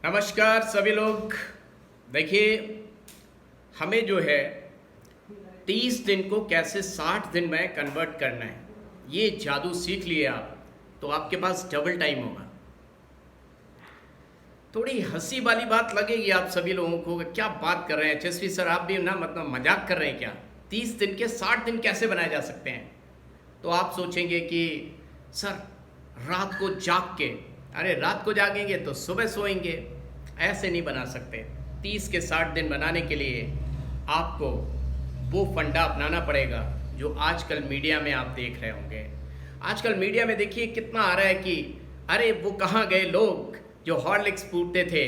नमस्कार सभी लोग। देखिए, हमें जो है 30 दिन को कैसे 60 दिन में कन्वर्ट करना है, ये जादू सीख लिए आप तो आपके पास डबल टाइम होगा। थोड़ी हंसी वाली बात लगेगी आप सभी लोगों को, क्या बात कर रहे हैं यशस्वी सर, आप भी ना मतलब मजाक कर रहे हैं क्या? 30 दिन के 60 दिन कैसे बनाए जा सकते हैं? तो आप सोचेंगे कि सर रात को जाग के, अरे रात को जागेंगे तो सुबह सोएंगे, ऐसे नहीं बना सकते। 30 के 60 दिन बनाने के लिए आपको वो फंडा अपनाना पड़ेगा जो आजकल मीडिया में आप देख रहे होंगे। आजकल मीडिया में देखिए कितना आ रहा है कि अरे वो कहाँ गए लोग जो हॉर्लिक्स पूछते थे,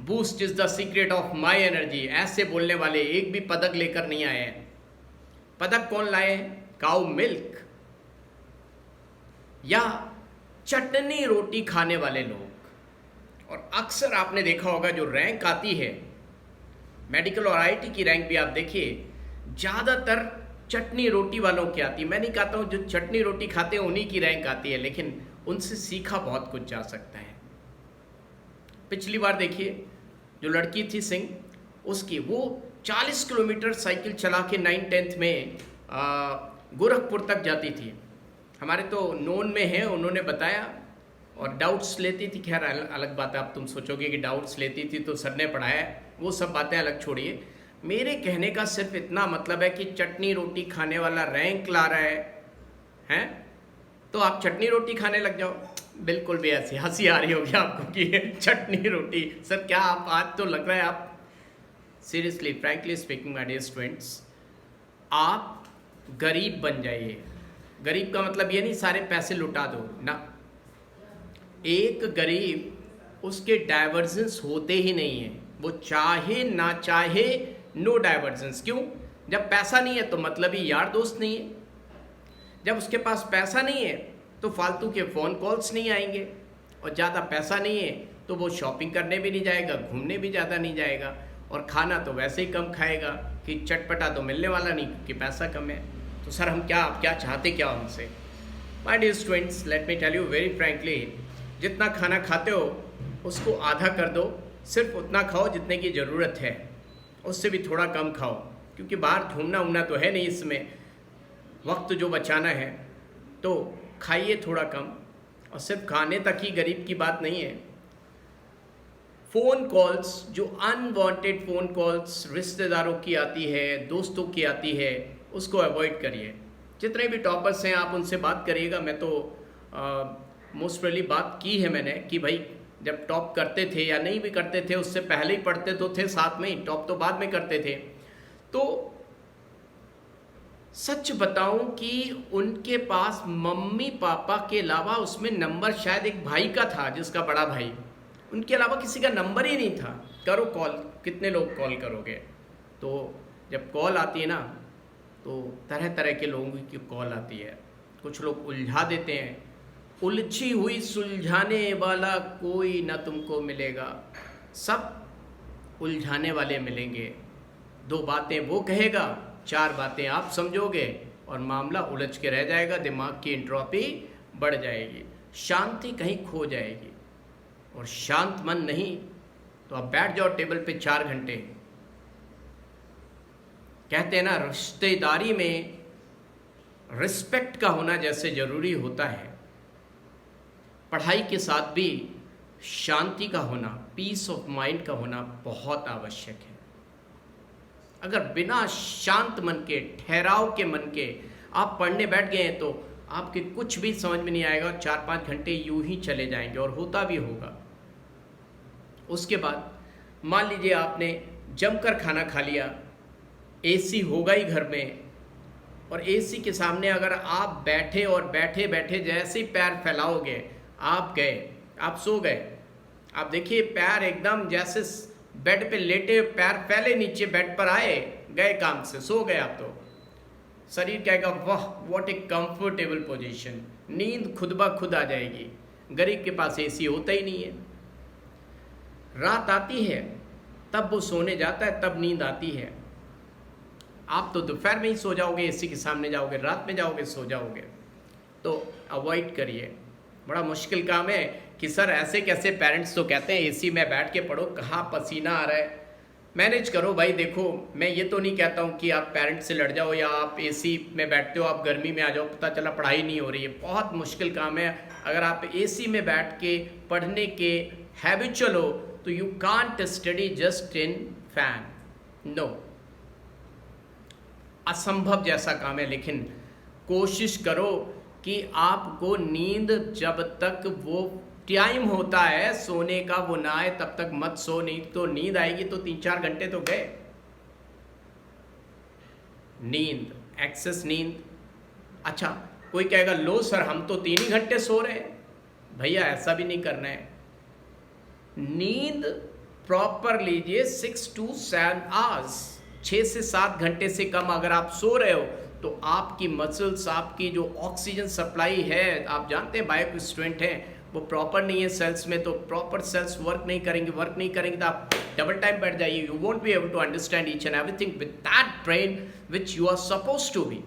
boost is the secret of my energy, ऐसे बोलने वाले एक भी पदक लेकर नहीं आए हैं। पदक कौन लाए? काऊ मिल्क या चटनी रोटी खाने वाले लोग। और अक्सर आपने देखा होगा जो रैंक आती है मेडिकल और आईटी की रैंक भी आप देखिए, ज़्यादातर चटनी रोटी वालों की आती है। मैं नहीं कहता हूँ जो चटनी रोटी खाते हैं उन्हीं की रैंक आती है, लेकिन उनसे सीखा बहुत कुछ जा सकता है। पिछली बार देखिए जो लड़की थी सिंह, उसकी वो 40 किलोमीटर साइकिल चला के 9th-10th में गोरखपुर तक जाती थी। हमारे तो नोन में है, उन्होंने बताया, और डाउट्स लेती थी। खैर अलग बात है, आप तुम सोचोगे कि डाउट्स लेती थी तो सर ने पढ़ाया, वो सब बातें अलग छोड़िए। मेरे कहने का सिर्फ इतना मतलब है कि चटनी रोटी खाने वाला रैंक ला रहा है तो आप चटनी रोटी खाने लग जाओ। बिल्कुल भी ऐसी हंसी आ रही होगी आपको कि चटनी रोटी, सर क्या आप आज तो लग रहा है आप seriously frankly speaking my dear students, आप गरीब बन जाइए। गरीब का मतलब ये नहीं सारे पैसे लुटा दो ना। एक गरीब, उसके डाइवर्जेंस होते ही नहीं है, वो चाहे ना चाहे नो डाइवर्जेंस। क्यों? जब पैसा नहीं है तो मतलब ही यार दोस्त नहीं है। जब उसके पास पैसा नहीं है तो फालतू के फ़ोन कॉल्स नहीं आएंगे, और ज़्यादा पैसा नहीं है तो वो शॉपिंग करने भी नहीं जाएगा, घूमने भी ज़्यादा नहीं जाएगा, और खाना तो वैसे ही कम खाएगा कि चटपटा तो मिलने वाला नहीं क्योंकि पैसा कम है। तो सर हम क्या चाहते क्या उनसे? My dear students, let me tell you very frankly, जितना खाना खाते हो उसको आधा कर दो, सिर्फ उतना खाओ जितने की ज़रूरत है, उससे भी थोड़ा कम खाओ, क्योंकि बाहर घूमना उमना तो है नहीं इसमें, वक्त जो बचाना है। तो खाइए थोड़ा कम, और सिर्फ खाने तक ही गरीब की बात नहीं है। फ़ोन कॉल्स, जो अनवांटेड फ़ोन कॉल्स रिश्तेदारों की आती है, दोस्तों की आती है, उसको अवॉइड करिए। जितने भी टॉपर्स हैं आप उनसे बात करिएगा। मैं तो मोस्ट प्रोबेबली बात की है मैंने कि भाई जब टॉप करते थे या नहीं भी करते थे, उससे पहले ही पढ़ते तो थे साथ में ही, टॉप तो बाद में करते थे। तो सच बताऊं कि उनके पास मम्मी पापा के अलावा उसमें नंबर शायद एक भाई का था, जिसका बड़ा भाई, उनके अलावा किसी का नंबर ही नहीं था। करो कॉल, कितने लोग कॉल करोगे? तो जब कॉल आती है ना तो तरह तरह के लोगों की कॉल आती है। कुछ लोग उलझा देते हैं, उलझी हुई सुलझाने वाला कोई ना तुमको मिलेगा, सब उलझाने वाले मिलेंगे। 2 बातें वो कहेगा, 4 बातें आप समझोगे, और मामला उलझ के रह जाएगा, दिमाग की एंट्रोपी बढ़ जाएगी, शांति कहीं खो जाएगी। और शांत मन नहीं तो आप बैठ जाओ टेबल पे 4 घंटे। कहते हैं ना, रिश्तेदारी में रिस्पेक्ट का होना जैसे ज़रूरी होता है, पढ़ाई के साथ भी शांति का होना, पीस ऑफ माइंड का होना बहुत आवश्यक है। अगर बिना शांत मन के, ठहराव के मन के आप पढ़ने बैठ गए हैं तो आपके कुछ भी समझ में नहीं आएगा, 4-5 घंटे यूं ही चले जाएंगे, और होता भी होगा। उसके बाद मान लीजिए आपने जमकर खाना खा लिया, एसी होगा ही घर में, और एसी के सामने अगर आप बैठे और बैठे बैठे जैसे ही पैर फैलाओगे, आप गए, आप सो गए। आप देखिए पैर एकदम जैसे बेड पे लेटे, पैर फैले नीचे, बेड पर आए, गए काम से, सो गए आप, तो शरीर कहेगा वाह व्हाट ए कंफर्टेबल पोजीशन, नींद खुद ब खुद आ जाएगी। गरीब के पास एसी होता ही नहीं है। रात आती है तब वो सोने जाता है, तब नींद आती है। आप तो दोपहर में ही सो जाओगे, एसी के सामने जाओगे, रात में जाओगे सो जाओगे। तो अवॉइड करिए। बड़ा मुश्किल काम है कि सर ऐसे कैसे, पेरेंट्स तो कहते हैं एसी में बैठ के पढ़ो, कहाँ पसीना आ रहा है, मैनेज करो भाई। देखो मैं ये तो नहीं कहता हूँ कि आप पेरेंट्स से लड़ जाओ या आप एसी में बैठते हो आप गर्मी में आ जाओ, पता चला पढ़ाई नहीं हो रही है, बहुत मुश्किल काम है। अगर आप एसी में बैठ के पढ़ने के हैबिचुअल हो तो you can't study just in fan, no, असंभव जैसा काम है। लेकिन कोशिश करो कि आपको नींद जब तक वो टाइम होता है सोने का वो ना आए तब तक मत सो, नहीं तो नींद आएगी तो 3-4 घंटे तो गए। नींद, एक्सेस नींद। अच्छा कोई कहेगा लो सर हम तो 3 ही घंटे सो रहे हैं, भैया ऐसा भी नहीं करना है। नींद प्रॉपर लीजिए 6 to 7 आवर्स, 6 से 7 घंटे से कम अगर आप सो रहे हो तो आपकी मसल्स, आपकी जो ऑक्सीजन सप्लाई है, आप जानते हैं बायो स्टूडेंट हैं, वो प्रॉपर नहीं है सेल्स में, तो प्रॉपर सेल्स वर्क नहीं करेंगे तो आप डबल टाइम बैठ जाइए, you won't be able to understand each and everything with that brain which you are suppose to be.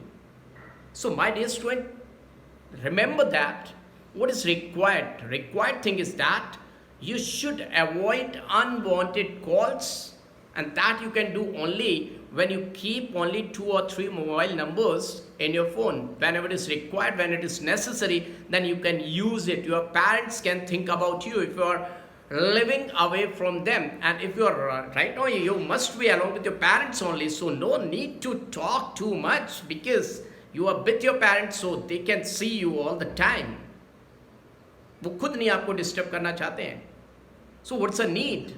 So my dear student, remember that what is required thing is that you should avoid unwanted calls, and that you can do only when you keep only 2 or 3 mobile numbers in your phone. Whenever it is required, when it is necessary, then you can use it. Your parents can think about you if you are living away from them, and if you are right now you must be along with your parents only, so no need to talk too much because you are with your parents so they can see you all the time. वो खुद नहीं आपको disturb करना चाहते हैं, so what's a need?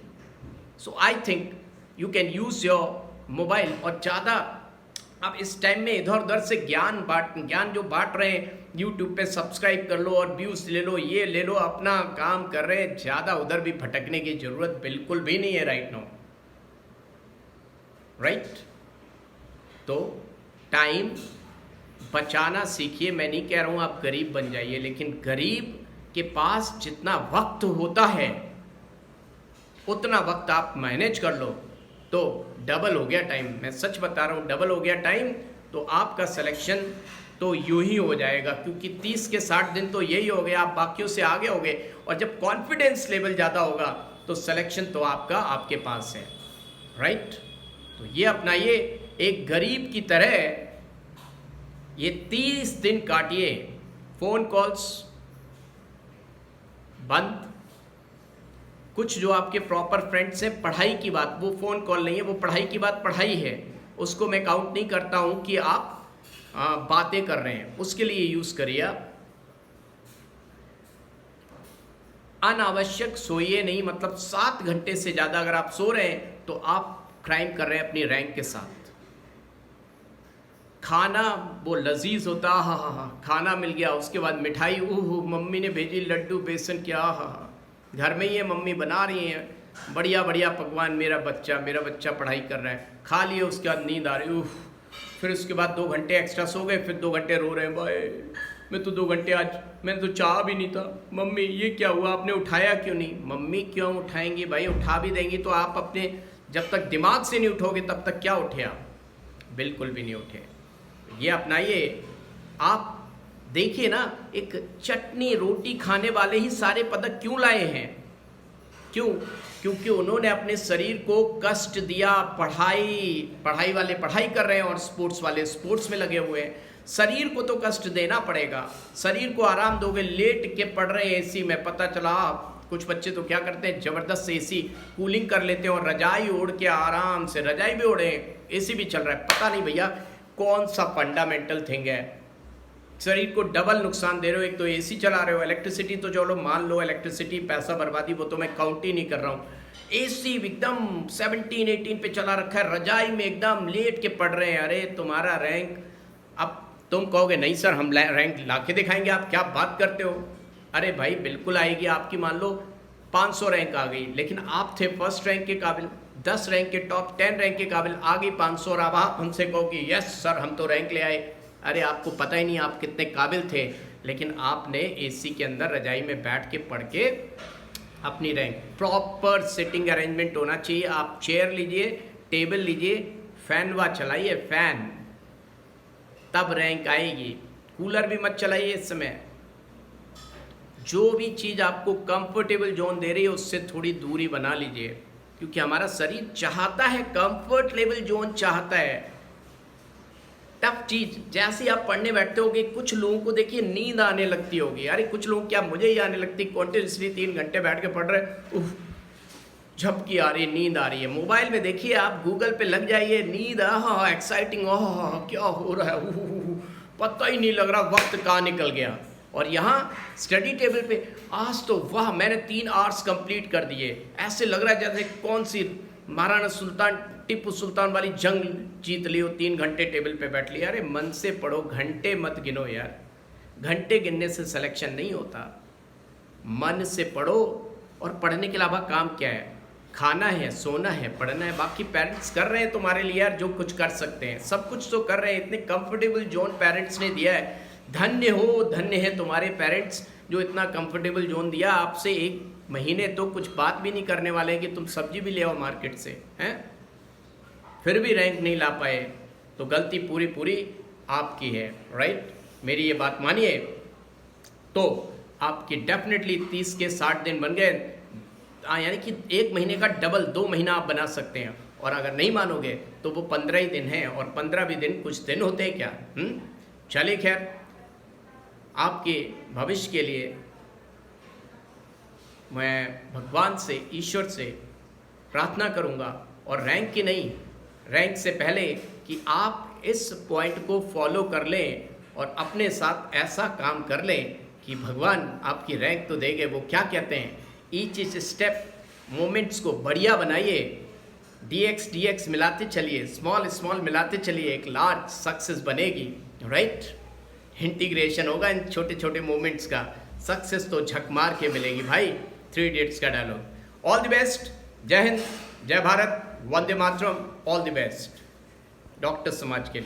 So I think you can use your mobile, और ज़्यादा आप इस टाइम में इधर उधर से ज्ञान जो बांट रहे हैं यूट्यूब पे सब्सक्राइब कर लो और व्यूज़ ले लो, ये ले लो, अपना काम कर रहे हैं, ज़्यादा उधर भी भटकने की ज़रूरत बिल्कुल भी नहीं है राइट नाउ, राइट। तो टाइम बचाना सीखिए। मैं नहीं कह रहा हूँ आप गरीब बन जाइए, लेकिन गरीब के पास जितना वक्त होता है उतना वक्त आप मैनेज कर लो तो डबल हो गया टाइम। मैं सच बता रहा हूँ, डबल हो गया टाइम तो आपका सिलेक्शन तो यूं ही हो जाएगा, क्योंकि 30 के 60 दिन तो यही हो गया, आप बाकियों से आगे हो गए, और जब कॉन्फिडेंस लेवल ज़्यादा होगा तो सिलेक्शन तो आपका आपके पास है, राइट। तो ये अपनाइए, एक गरीब की तरह ये 30 दिन काटिए, फ़ोन कॉल्स बंद, कुछ जो आपके प्रॉपर फ्रेंड्स हैं, पढ़ाई की बात, वो फ़ोन कॉल नहीं है, वो पढ़ाई की बात पढ़ाई है, उसको मैं काउंट नहीं करता हूँ कि आप बातें कर रहे हैं, उसके लिए यूज़ करिए आप। अनावश्यक सोइए नहीं, मतलब 7 घंटे से ज़्यादा अगर आप सो रहे हैं तो आप क्राइम कर रहे हैं अपनी रैंक के साथ। खाना वो लजीज होता, हा, खाना मिल गया, उसके बाद मिठाई, मम्मी ने भेजी लड्डू बेसन क्या, हा, घर में ही है, मम्मी बना रही हैं बढ़िया बढ़िया पकवान, मेरा बच्चा पढ़ाई कर रहा है, खा लिए, उसके बाद नींद आ रही, फिर उसके बाद 2 घंटे एक्स्ट्रा सो गए, फिर 2 घंटे रो रहे हैं, भाई मैं तो 2 घंटे, आज मैंने तो चाहा भी नहीं था, मम्मी ये क्या हुआ, आपने उठाया क्यों नहीं। मम्मी क्यों उठाएंगी भाई, उठा भी देंगी तो आप अपने, जब तक दिमाग से नहीं उठोगे तब तक क्या उठे आप, बिल्कुल भी नहीं उठे। ये अपनाइए। आप देखिए ना, एक चटनी रोटी खाने वाले ही सारे पदक क्यों लाए हैं, क्यों? क्योंकि उन्होंने अपने शरीर को कष्ट दिया। पढ़ाई वाले पढ़ाई कर रहे हैं और स्पोर्ट्स वाले स्पोर्ट्स में लगे हुए हैं। शरीर को तो कष्ट देना पड़ेगा, शरीर को आराम दोगे, लेट के पढ़ रहे हैं एसी में, पता चला कुछ बच्चे तो क्या करते हैं, ज़बरदस्त एसी कूलिंग कर लेते हैं और रजाई ओढ़ के आराम से, रजाई भी ओढ़े एसी भी चल रहा है, पता नहीं भैया कौन सा फंडामेंटल थिंग है, शरीर को डबल नुकसान दे रहे हो। एक तो एसी चला रहे हो, इलेक्ट्रिसिटी तो चलो मान लो, इलेक्ट्रिसिटी पैसा बर्बादी, वो तो मैं काउंट ही नहीं कर रहा हूँ। एसी एकदम 17-18 पे चला रखा है, रजाई में एकदम लेट के पढ़ रहे हैं। अरे तुम्हारा रैंक, अब तुम कहोगे नहीं सर हम रैंक ला के दिखाएंगे, आप क्या बात करते हो। अरे भाई बिल्कुल आएगी आपकी, मान लो 500 रैंक आ गई, लेकिन आप थे फर्स्ट रैंक के काबिल, 10 रैंक के टॉप 10 रैंक के काबिल, आ गई 500 और अब आप हमसे कहोगे यस सर हम तो रैंक ले आए। अरे आपको पता ही नहीं आप कितने काबिल थे, लेकिन आपने एसी के अंदर रजाई में बैठ के पढ़ के अपनी रैंक, प्रॉपर सिटिंग अरेंजमेंट होना चाहिए। आप चेयर लीजिए, टेबल लीजिए, फैन वा चलाइए, फैन, तब रैंक आएगी। कूलर भी मत चलाइए इस समय, जो भी चीज़ आपको कंफर्टेबल जोन दे रही है उससे थोड़ी दूरी बना लीजिए, क्योंकि हमारा शरीर चाहता है, कंफर्टेबल जोन चाहता है। टफ चीज़, जैसे आप पढ़ने बैठते होगे, कुछ लोगों को देखिए नींद आने लगती होगी। अरे कुछ लोग, क्या मुझे ही आने लगती, कॉन्टिन्यूसली 3 घंटे बैठ के पढ़ रहे, उफ झपकी आ रही, नींद आ रही है। मोबाइल में देखिए, आप गूगल पे लग जाइए, नींद, हाँ एक्साइटिंग, क्या हो रहा है, पता ही नहीं लग रहा वक्त कहाँ निकल गया। और यहाँ स्टडी टेबल पे आज तो वाह मैंने 3 आवर्स कंप्लीट कर दिए, ऐसे लग रहा है जैसे कौन सी महाराणा सुल्तान टिप्पू सुल्तान वाली जंग जीत ली हो, 3 घंटे टेबल पे बैठ लिया। अरे मन से पढ़ो, घंटे मत गिनो यार, घंटे गिनने से सिलेक्शन नहीं होता। मन से पढ़ो, और पढ़ने के अलावा काम क्या है? खाना है, सोना है, पढ़ना है। बाकी पेरेंट्स कर रहे हैं तुम्हारे लिए यार जो कुछ कर सकते हैं, सब कुछ तो कर रहे हैं। इतने कंफर्टेबल जोन पेरेंट्स ने दिया है, धन्य हो, धन्य है तुम्हारे पेरेंट्स जो इतना कंफर्टेबल जोन दिया। आपसे 1 महीने तो कुछ बात भी नहीं करने वाले हैं कि तुम सब्जी भी ले आओ मार्केट से, हैं? फिर भी रैंक नहीं ला पाए, तो गलती पूरी पूरी आपकी है, राइट? मेरी ये बात मानिए, तो आपकी डेफिनेटली 30 के 60 दिन बन गए, यानी कि 1 महीने का डबल 2 महीना आप बना सकते हैं। और अगर नहीं मानोगे तो वो 15 ही दिन हैं, और 15 भी दिन कुछ दिन होते हैं क्या? चलिए खैर, आपके भविष्य के लिए मैं भगवान से, ईश्वर से प्रार्थना करूंगा, और रैंक की नहीं, रैंक से पहले कि आप इस पॉइंट को फॉलो कर लें और अपने साथ ऐसा काम कर लें कि भगवान आपकी रैंक तो देंगे। वो क्या कहते हैं, ईच स्टेप मोमेंट्स को बढ़िया बनाइए, dx मिलाते चलिए, स्मॉल मिलाते चलिए, एक लार्ज सक्सेस बनेगी, राइट? इंटीग्रेशन होगा इन छोटे छोटे मोमेंट्स का, सक्सेस तो झक मार के मिलेगी भाई। 3 इडियट्स का डायलॉग। ऑल द बेस्ट, जय हिंद, जय Bharat, Vande Mataram, all the best doctor समाज के लिए।